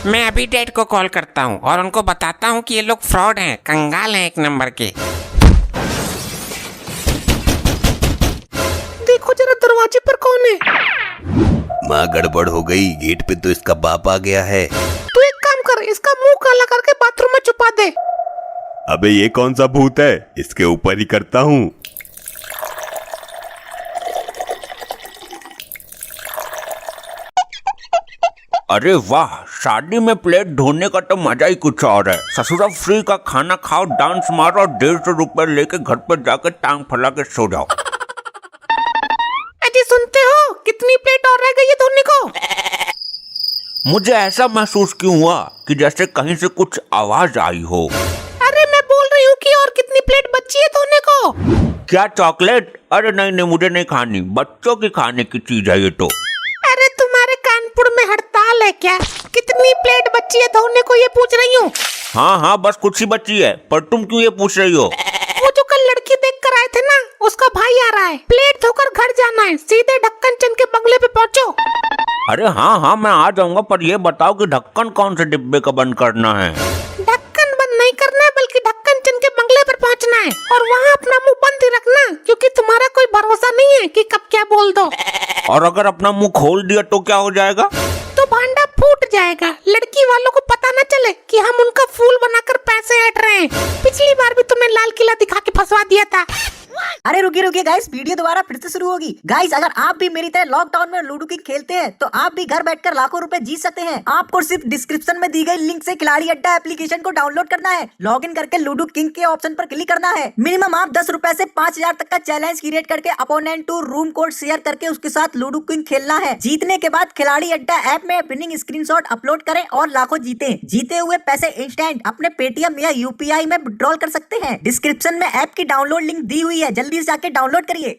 मैं अभी डैड को कॉल करता हूँ और उनको बताता हूँ कि ये लोग फ्रॉड हैं, कंगाल हैं एक नंबर के। देखो जरा दरवाजे पर कौन है। माँ गड़बड़ हो गई, गेट पे तो इसका बाप आ गया है। तू एक काम कर, इसका मुंह काला करके बाथरूम में छुपा दे। अबे ये कौन सा भूत है, इसके ऊपर ही करता हूँ। अरे वाह, शादी में प्लेट धोने का तो मजा ही कुछ और है। ससुरा फ्री का खाना खाओ, डांस मारो और 150 रुपए लेके घर पर जाकर टांग फैला के सो जाओ। अजी सुनते हो, कितनी प्लेट और रह गई है धोने को। मुझे ऐसा महसूस क्यों हुआ कि जैसे कहीं से कुछ आवाज आई हो। अरे मैं बोल रही हूँ कि और कितनी प्लेट बची है धोने को। क्या चॉकलेट? अरे नहीं नहीं, मुझे नहीं खानी, बच्चों की खाने की चीज है ये तो। अरे तुम्हारे कानपुर में हड़ताल है क्या? कितनी प्लेट बची है धोने को ये पूछ रही हूँ। हाँ हाँ, बस कुछ ही बची है, पर तुम क्यों ये पूछ रही हो? वो जो कल लड़की देख कर आए थे ना, उसका भाई आ रहा है। प्लेट धोकर घर जाना है, सीधे ढक्कन चंद के बंगले पे पहुँचो। अरे हाँ हाँ, मैं आ जाऊंगा, पर ये बताओ कि ढक्कन कौन से डिब्बे का बंद करना है? ढक्कन बंद नहीं करना है, बल्कि ढक्कन चंद के बंगले पर पहुँचना है और वहाँ अपना मुंह बंद ही रखना, क्योंकि तुम्हारा कोई भरोसा नहीं है कि कब क्या बोल दो। और अगर अपना मुंह खोल दिया तो क्या हो जाएगा? तो भांडा फूट जाएगा। लड़की वालों को पता न चले कि हम उनका फूल बनाकर पैसे ऐंठ रहे हैं। पिछली बार भी तुमने लाल किला दिखा के फंसवा दिया था। अरे रुकिए गाइस, वीडियो दोबारा फिर से शुरू होगी। गाइस, अगर आप भी मेरी तरह लॉकडाउन में लूडो किंग खेलते हैं तो आप भी घर बैठकर लाखों रुपए जीत सकते हैं। आपको सिर्फ डिस्क्रिप्शन में दी गई लिंक से खिलाड़ी अड्डा एप्लीकेशन को डाउनलोड करना है, लॉगिन करके लूडो किंग के ऑप्शन पर क्लिक करना है। मिनिमम आप 10 रुपए से 5000 तक का चैलेंज क्रिएट करके opponent to room code share करके उसके साथ लूडो किंग खेलना है। जीतने के बाद खिलाड़ी अड्डा ऐप में विनिंग स्क्रीनशॉट अपलोड करें और लाखों जीते। जीते हुए पैसे इंस्टेंट अपने पेटीएम या यूपीआई में विड्रॉल कर सकते हैं। डिस्क्रिप्शन में ऐप की डाउनलोड लिंक दी हुई है, जल्दी से जाके डाउनलोड करिए।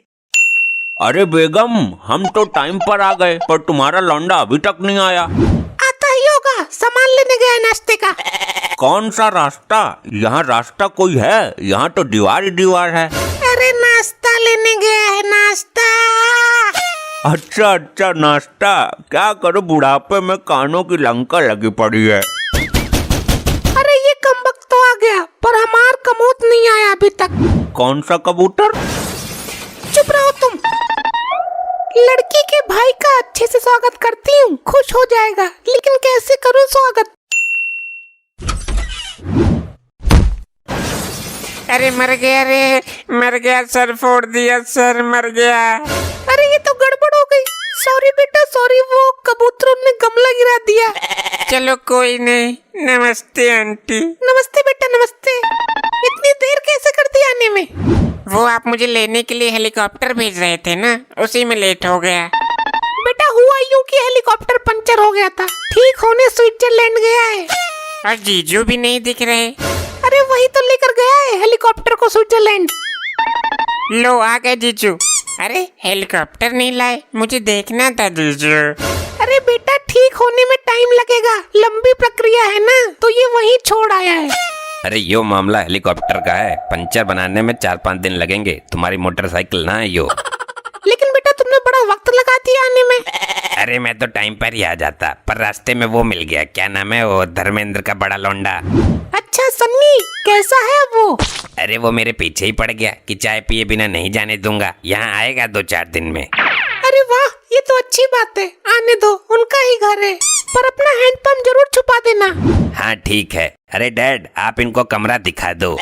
अरे बेगम, हम तो टाइम पर आ गए, पर तुम्हारा लौंडा अभी तक नहीं आया। आता ही होगा, सामान लेने गया है नाश्ते का। कौन सा रास्ता? यहाँ रास्ता कोई है? यहाँ तो दीवार ही दीवार है। अरे नाश्ता लेने गया है, नाश्ता। अच्छा अच्छा, नाश्ता। क्या करो, बुढ़ापे में कानों की लंका लगी पड़ी है। अरे ये कमबख्त तो आ गया, पर हमार कमूत नहीं आया अभी तक। कौन सा कबूतर? चुप रहो तुम। लड़की के भाई का अच्छे से स्वागत करती हूँ, खुश हो जाएगा, लेकिन कैसे करूँ स्वागत? अरे मर गया रे, मर गया, सर फोड़ दिया, सर मर गया। अरे ये तो गड़बड़ हो गई। सॉरी बेटा सॉरी, वो कबूतरों ने गमला गिरा दिया। चलो कोई नहीं। नमस्ते आंटी। नमस्ते बेटा नमस्ते। इतनी देर कैसे कर दी आने में? वो आप मुझे लेने के लिए हेलीकॉप्टर भेज रहे थे ना, उसी में लेट हो गया। बेटा हुआ यूं कि हेलीकॉप्टर पंचर हो गया था, ठीक होने स्विट्जरलैंड गया है। और जीजू भी नहीं दिख रहे। अरे वही तो लेकर गया है हेलीकॉप्टर को स्विट्जरलैंड। लो आ गए जीजू। अरे हेलीकॉप्टर नहीं लाए, मुझे देखना था जीजू। अरे बेटा ठीक होने में टाइम लगेगा, लंबी प्रक्रिया है ना, तो ये वहीं छोड़ आया है। अरे यो मामला हेलीकॉप्टर का है, पंचर बनाने में 4-5 दिन लगेंगे, तुम्हारी मोटरसाइकिल ना है यो। लेकिन बेटा तुमने बड़ा वक्त लगा दिया आने में। अरे मैं तो टाइम पर ही आ जाता, पर रास्ते में वो मिल गया, क्या नाम है वो, धर्मेंद्र का बड़ा लौंडा। अच्छा सन्नी, कैसा है वो? अरे वो मेरे पीछे ही पड़ गया कि चाय पिए बिना नहीं जाने दूंगा, यहाँ आएगा 2-4 दिन में। अरे वाह, ये तो अच्छी बात है, आने दो, उनका ही घर है, पर अपना हैंडपंप जरूर छुपा देना। हाँ ठीक है। अरे डैड, आप इनको कमरा दिखा दो।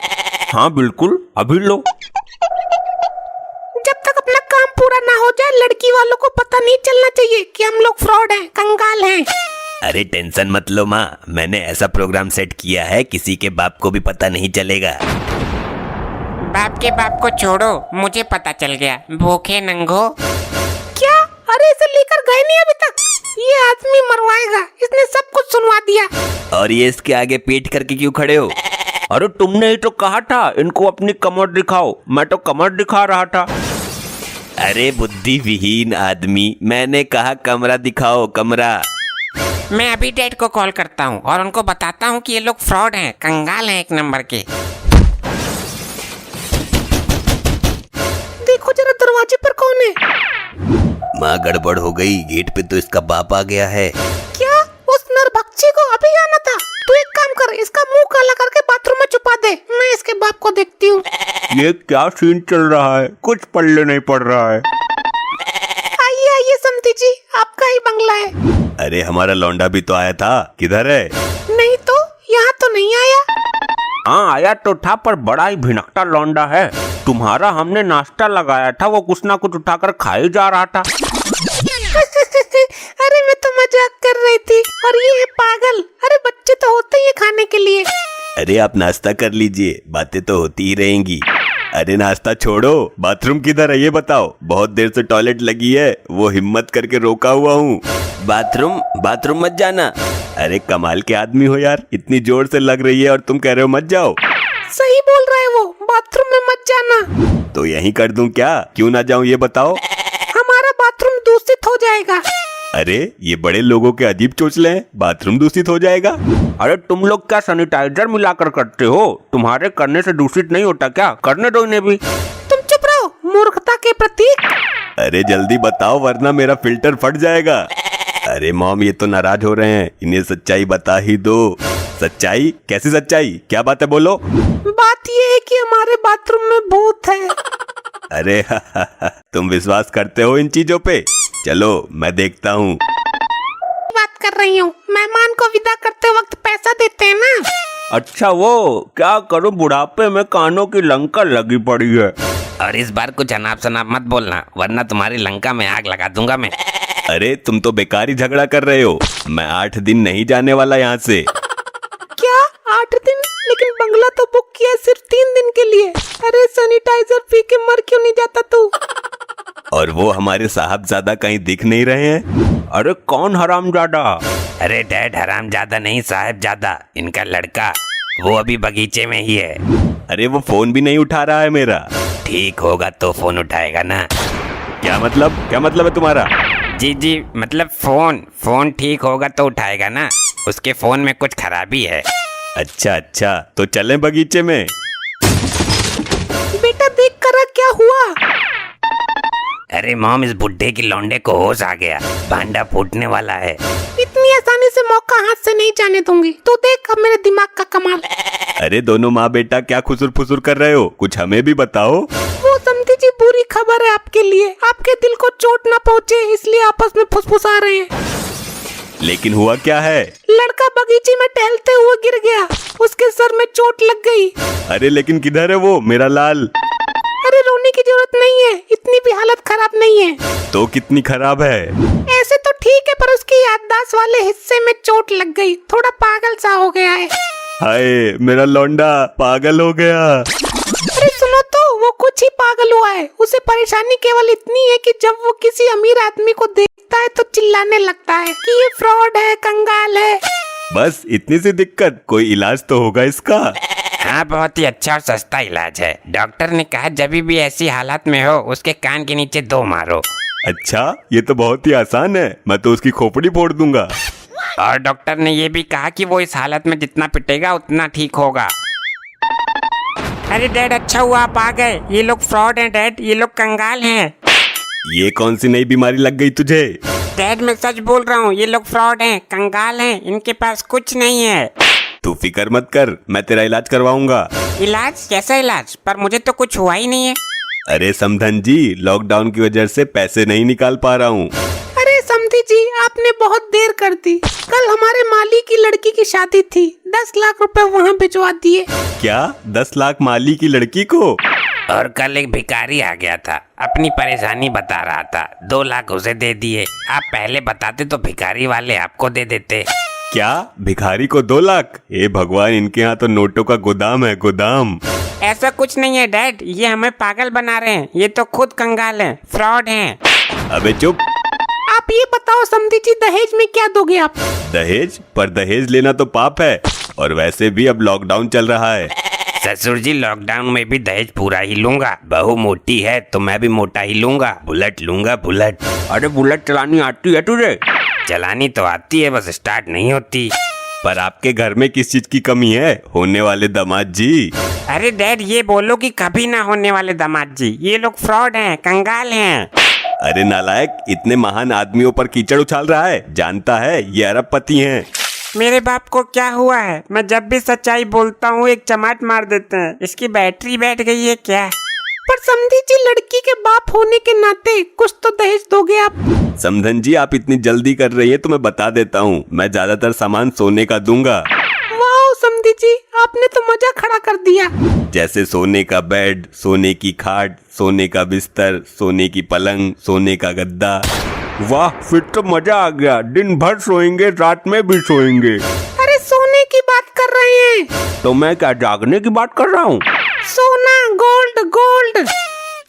हाँ बिल्कुल, अभी लो। जब तक अपना काम पूरा ना हो जाए, लड़की वालों को पता नहीं चलना चाहिए कि हम लोग फ्रॉड हैं, कंगाल हैं। अरे टेंशन मत लो माँ, मैंने ऐसा प्रोग्राम सेट किया है, किसी के बाप को भी पता नहीं चलेगा। बाप के बाप को छोड़ो, मुझे पता चल गया, भूखे नंगो। क्या? अरे इसे लेकर गए नहीं अभी तक? ये आदमी मरवाएगा, इसने सब कुछ सुनवा दिया। और ये इसके आगे पीठ करके क्यों खड़े हो? अरे तुमने ही तो कहा था इनको अपनी कमर दिखाओ, मैं तो कमर दिखा रहा था। अरे बुद्धि विहीन आदमी, मैंने कहा कमरा दिखाओ, कमरा। मैं अभी डैड को कॉल करता हूँ और उनको बताता हूँ कि ये लोग फ्रॉड हैं, कंगाल हैं एक नंबर के। देखो जरा दरवाजे पर कौन है। माँ गड़बड़ हो गई, गेट पे तो इसका बाप आ गया है। क्या? उस नरभक्षक बच्ची को अभी आना था। तू एक काम कर, इसका मुंह काला करके बाथरूम में छुपा दे, मैं इसके बाप को देखती हूँ। ये क्या सीन चल रहा है, कुछ पल्ले नहीं पड़ रहा है। आइए आइए समधी जी, आपका ही बंगला है। अरे हमारा लौंडा भी तो आया था, किधर है? नहीं तो, यहाँ तो नहीं आया। हाँ आया तो था, पर बड़ा ही भिनकता लौंडा है। तुम्हारा हमने नाश्ता लगाया था, वो कुछ ना कुछ उठाकर खा ही जा रहा था। अरे मैं तो मजाक कर रही थी, और ये है पागल। अरे बच्चे तो होते ही है खाने के लिए। अरे आप नाश्ता कर लीजिए, बातें तो होती ही रहेंगी। अरे नाश्ता छोड़ो, बाथरूम किधर है ये बताओ। बहुत देर से टॉयलेट लगी है, वो हिम्मत करके रोका हुआ हूँ। बाथरूम मत जाना। अरे कमाल के आदमी हो यार, इतनी जोर से लग रही है और तुम कह रहे हो मत जाओ। सही बोल रहा है वो, बाथरूम में मत जाना। तो यहीं कर दूं क्या? क्यों ना जाऊं ये बताओ। हमारा बाथरूम दूषित हो जाएगा। अरे ये बड़े लोगों के अजीब चोचले हैं, बाथरूम दूषित हो जाएगा। अरे तुम लोग क्या सैनिटाइजर मिलाकर करते हो? तुम्हारे करने से दूषित नहीं होता क्या? करने दो इन्हें भी। तुम चुप रहो, मूर्खता के प्रतीक। अरे जल्दी बताओ वरना मेरा फिल्टर फट जाएगा। अरे मॉम ये तो नाराज हो रहे हैं, इन्हें सच्चाई बता ही दो। सच्चाई? कैसी सच्चाई? क्या बात है बोलो। बात ये है कि हमारे बाथरूम में भूत है। अरे तुम विश्वास करते हो इन चीजों पे? चलो मैं देखता हूँ। बात कर रही हूँ, मेहमान को विदा करते वक्त पैसा देते हैं ना। अच्छा वो क्या करूं, बुढ़ापे में कानों की लंका लगी पड़ी है। और इस बार कुछ अनाप शनाप मत बोलना, वरना तुम्हारी लंका में आग लगा दूंगा मैं। अरे तुम तो बेकार ही झगड़ा कर रहे हो। मैं 8 दिन नहीं जाने वाला यहाँ से। क्या 8 दिन? लेकिन बंगला तो बुक किया सिर्फ 3 दिन के लिए। अरे सैनिटाइजर पी के मर क्यों नहीं जाता तू? और वो हमारे साहबजादा कहीं दिख नहीं रहे हैं। अरे कौन हरामजादा? अरे डैड हरामजादा नहीं, साहिबजादा, इनका लड़का। वो अभी बगीचे में ही है। अरे वो फोन भी नहीं उठा रहा है मेरा। ठीक होगा तो फोन उठाएगा ना। क्या मतलब है तुम्हारा? जी मतलब फोन ठीक होगा तो उठाएगा ना। उसके फोन में कुछ खराबी है। अच्छा तो चलें बगीचे में। बेटा देख कर क्या हुआ? अरे मॉम, इस बुड्ढे की लौंडे को होश आ गया, भांडा फूटने वाला है। इतनी आसानी से मौका हाथ से नहीं जाने दूंगी। तू देख अब मेरे दिमाग का कमाल। अरे दोनों माँ बेटा क्या खुसुर फुसुर कर रहे हो? कुछ हमें भी बताओ। वो समझी जी, बुरी खबर है आपके लिए। आपके दिल को चोट ना पहुँचे इसलिए आपस में फुसफुसा रहे हैं। लेकिन हुआ क्या है? लड़का बगीचे में टहलते हुए गिर गया, उसके सर में चोट लग गई। अरे लेकिन किधर है वो मेरा लाल? अरे रोने की जरूरत नहीं है, इतनी भी हालत खराब नहीं है। तो कितनी खराब है? ऐसे तो ठीक है, पर उसकी याददाश्त वाले हिस्से में चोट लग गई, थोड़ा पागल सा हो गया है। हाय मेरा लौंडा पागल हो गया। अरे सुनो तो, वो कुछ ही पागल हुआ है। उसे परेशानी केवल इतनी है कि जब वो किसी अमीर आदमी को देखता है तो चिल्लाने लगता है कि ये फ्रॉड है, कंगाल है। बस इतनी सी दिक्कत? कोई इलाज तो होगा इसका? हाँ, बहुत ही अच्छा और सस्ता इलाज है। डॉक्टर ने कहा जब भी ऐसी हालत में हो उसके कान के नीचे 2 मारो। अच्छा ये तो बहुत ही आसान है, मैं तो उसकी खोपड़ी फोड़ दूंगा। और डॉक्टर ने ये भी कहा कि वो इस हालत में जितना पिटेगा उतना ठीक होगा। अरे डैड अच्छा हुआ आप आ गए। ये लोग फ्रॉड हैं डैड, ये लोग कंगाल हैं। ये कौन सी नई बीमारी लग गई तुझे? डैड मैं सच बोल रहा हूँ, ये लोग फ्रॉड हैं, कंगाल हैं, इनके पास कुछ नहीं है। तू फिक्र मत कर, मैं तेरा इलाज करवाऊंगा। इलाज? कैसा इलाज? पर मुझे तो कुछ हुआ ही नहीं है। अरे समधन जी, लॉकडाउन की वजह से पैसे नहीं निकाल पा रहा हूँ। अरे समधी जी, आपने बहुत देर कर दी। कल हमारे माली की लड़की की शादी थी, 10 लाख रुपए वहाँ भिजवा दिए। क्या 10 लाख माली की लड़की को? और कल एक भिखारी आ गया था, अपनी परेशानी बता रहा था, 2 लाख उसे दे दिए। आप पहले बताते तो भिखारी वाले आपको दे देते। क्या भिखारी को 2 लाख? ए भगवान, इनके यहाँ तो नोटों का गोदाम है, गोदाम। ऐसा कुछ नहीं है डैड, ये हमें पागल बना रहे हैं। ये तो खुद कंगाल हैं, फ्रॉड हैं। अबे चुप। आप ये बताओ समधी जी, दहेज में क्या दोगे आप? दहेज? पर दहेज लेना तो पाप है, और वैसे भी अब लॉकडाउन चल रहा है। ससुर जी, लॉकडाउन में भी दहेज पूरा ही लूंगा। बहू मोटी है तो मैं भी मोटा ही लूंगा। बुलेट लूंगा, बुलेट। अरे बुलेट चलानी आती है तुझे? चलानी तो आती है, बस स्टार्ट नहीं होती। पर आपके घर में किस चीज की कमी है, होने वाले दामाद जी? अरे डैड ये बोलो कि कभी ना होने वाले दामाद जी, ये लोग फ्रॉड हैं, कंगाल हैं। अरे नालायक, इतने महान आदमियों पर कीचड़ उछाल रहा है, जानता है ये अरबपति हैं। मेरे बाप को क्या हुआ है? मैं जब भी सच्चाई बोलता हूँ एक चमाट मार देते हैं। इसकी बैटरी बैठ गई है क्या? पर समधी जी, लड़की के बाप होने के नाते कुछ तो दहेज दोगे आप। समधन जी, आप इतनी जल्दी कर रही है तो मैं बता देता हूँ, मैं ज्यादातर सामान सोने का दूंगा। वाह समधी जी, आपने तो मजा खड़ा कर दिया। जैसे सोने का बेड, सोने की खाट, सोने का बिस्तर, सोने की पलंग, सोने का गद्दा। वाह, फिर तो मजा आ गया। दिन भर सोएंगे, रात में भी सोएंगे। अरे सोने की बात कर रहे हैं। तो मैं क्या जागने की बात कर रहा हूँ? सोना, गोल्ड गोल्ड।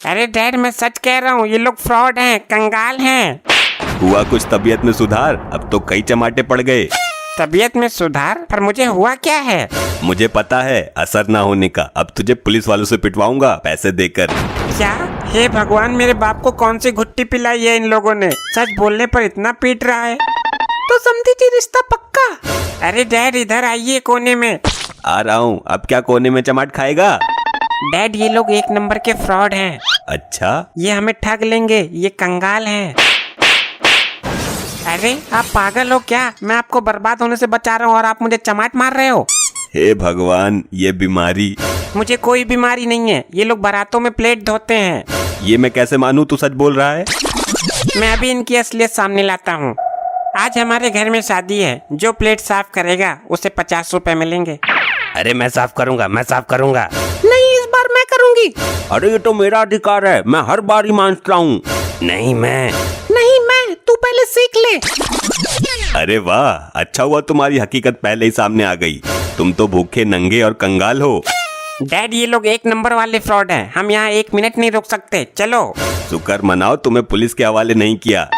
अरे डैड, मैं सच कह रहा हूँ, ये लोग फ्रॉड हैं, कंगाल हैं। हुआ कुछ तबीयत में सुधार? अब तो कई चमाटे पड़ गए। तबीयत में सुधार? पर मुझे हुआ क्या है? मुझे पता है असर ना होने का। अब तुझे पुलिस वालों से पिटवाऊंगा पैसे देकर। क्या? हे भगवान, मेरे बाप को कौन सी घुट्टी पिलाई है इन लोगों ने? सच बोलने पर इतना पीट रहा है। तो समधी जी, रिश्ता पक्का? अरे डैड, इधर आइए कोने में। आ रहा हूँ। अब क्या कोने में चमाट खाएगा? डैड, ये लोग एक नंबर के फ्रॉड हैं। अच्छा, ये हमें ठग लेंगे, ये कंगाल हैं। अरे आप पागल हो क्या? मैं आपको बर्बाद होने से बचा रहा हूँ और आप मुझे चमाट मार रहे हो। हे भगवान, ये बीमारी। मुझे कोई बीमारी नहीं है। ये लोग बारातों में प्लेट धोते हैं। ये मैं कैसे मानूं तू सच बोल रहा है? मैं अभी इनकी असलियत सामने लाता हूँ। आज हमारे घर में शादी है। जो प्लेट साफ करेगा उसे 50 रुपए मिलेंगे। अरे मैं साफ करूंगा, मैं साफ करूंगा। नहीं, इस बार मैं करूंगी। अरे ये तो मेरा अधिकार है, मैं हर बार ही मानता हूँ। नहीं मैं। नहीं मैं, तू पहले सीख ले। अरे वाह, अच्छा हुआ तुम्हारी हकीकत पहले ही सामने आ गई। तुम तो भूखे, नंगे और कंगाल हो। डैड, ये लोग एक नंबर वाले फ्रॉड हैं। हम यहाँ 1 मिनट नहीं रुक सकते। चलो। शुक्र मनाओ तुम्हें पुलिस के हवाले नहीं किया।